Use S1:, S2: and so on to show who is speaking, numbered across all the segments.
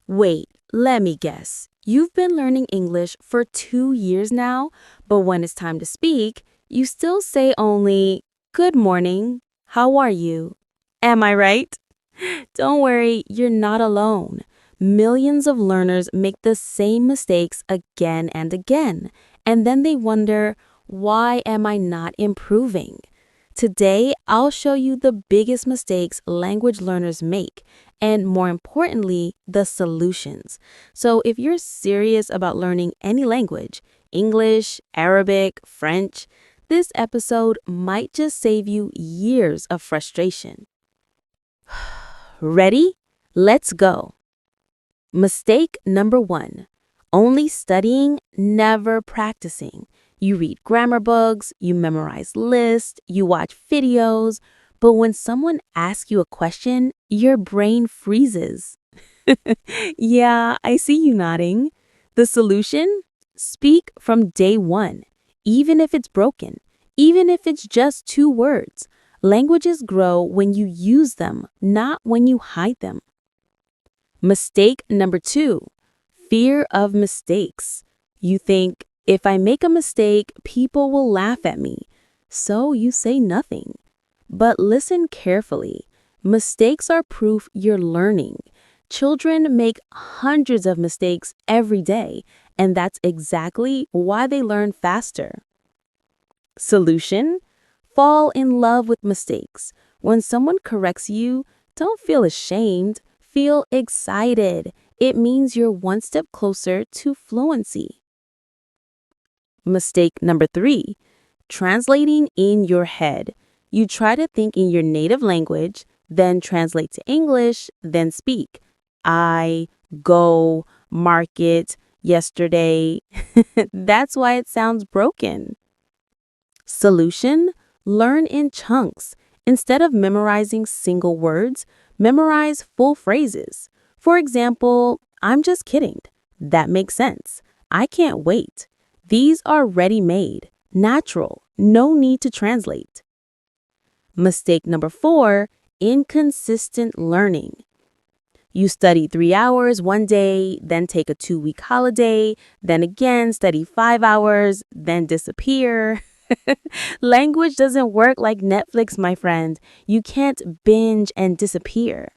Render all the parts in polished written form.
S1: Wait, let me guess. You've been learning English for 2 years now, but when it's time to speak, you still say only, "Good morning, how are you?" Am I right? Don't worry, you're not alone. Millions of learners make the same mistakes again and again, and then they wonder, why am I not improving? Today, I'll show you the biggest mistakes language learners make, and more importantly, the solutions. So if you're serious about learning any language, English, Arabic, French, this episode might just save you years of frustration. Ready? Let's go. Mistake number one, only studying, never practicing. You read grammar books, you memorize lists, you watch videos, but when someone asks you a question, your brain freezes. Yeah, I see you nodding. The solution? Speak from day one, even if it's broken, even if it's just two words. Languages grow when you use them, not when you hide them. Mistake number two, fear of mistakes. You think, if I make a mistake, people will laugh at me. So you say nothing. But listen carefully. Mistakes are proof you're learning. Children make hundreds of mistakes every day, and that's exactly why they learn faster. Solution? Fall in love with mistakes. When someone corrects you, don't feel ashamed. Feel excited. It means you're one step closer to fluency. Mistake number three, translating in your head. You try to think in your native language, then translate to English, then speak. I, go, market, yesterday. That's why it sounds broken. Solution? Learn in chunks. Instead of memorizing single words, memorize full phrases. For example, I'm just kidding. That makes sense. I can't wait. These are ready-made, natural, no need to translate. Mistake number four, inconsistent learning. You study 3 hours one day, then take a 2-week holiday, then again study 5 hours, then disappear. Language doesn't work like Netflix, my friend. You can't binge and disappear.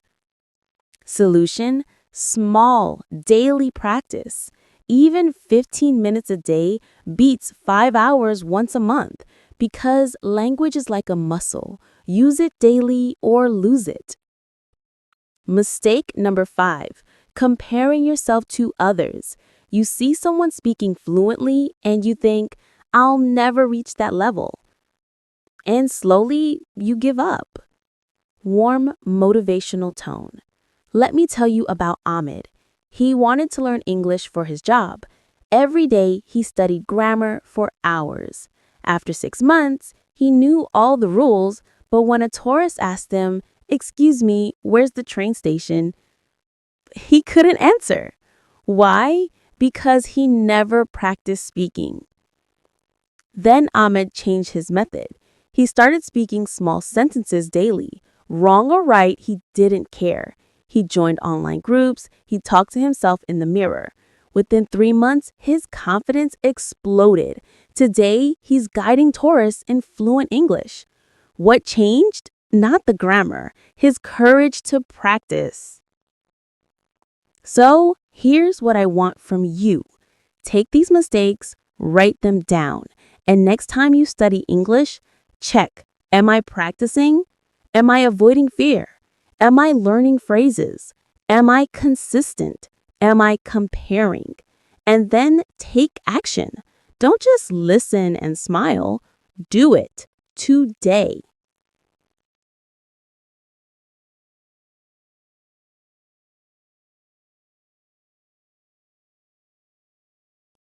S1: Solution? Small, daily practice. Even 15 minutes a day beats 5 hours once a month because language is like a muscle. Use it daily or lose it. Mistake number five, comparing yourself to others. You see someone speaking fluently and you think, I'll never reach that level. And slowly, you give up. Warm, motivational tone. Let me tell you about Ahmed. He wanted to learn English for his job. Every day, he studied grammar for hours. After 6 months, he knew all the rules, but when a tourist asked him, "Excuse me, where's the train station?" he couldn't answer. Why? Because he never practiced speaking. Then Ahmed changed his method. He started speaking small sentences daily. Wrong or right, he didn't care. He joined online groups. He talked to himself in the mirror. Within 3 months, his confidence exploded. Today, he's guiding tourists in fluent English. What changed? Not the grammar, his courage to practice. So, here's what I want from you. Take these mistakes, write them down, and next time you study English, check. Am I practicing? Am I avoiding fear? Am I learning phrases? Am I consistent? Am I comparing? And then take action. Don't just listen and smile. Do it today.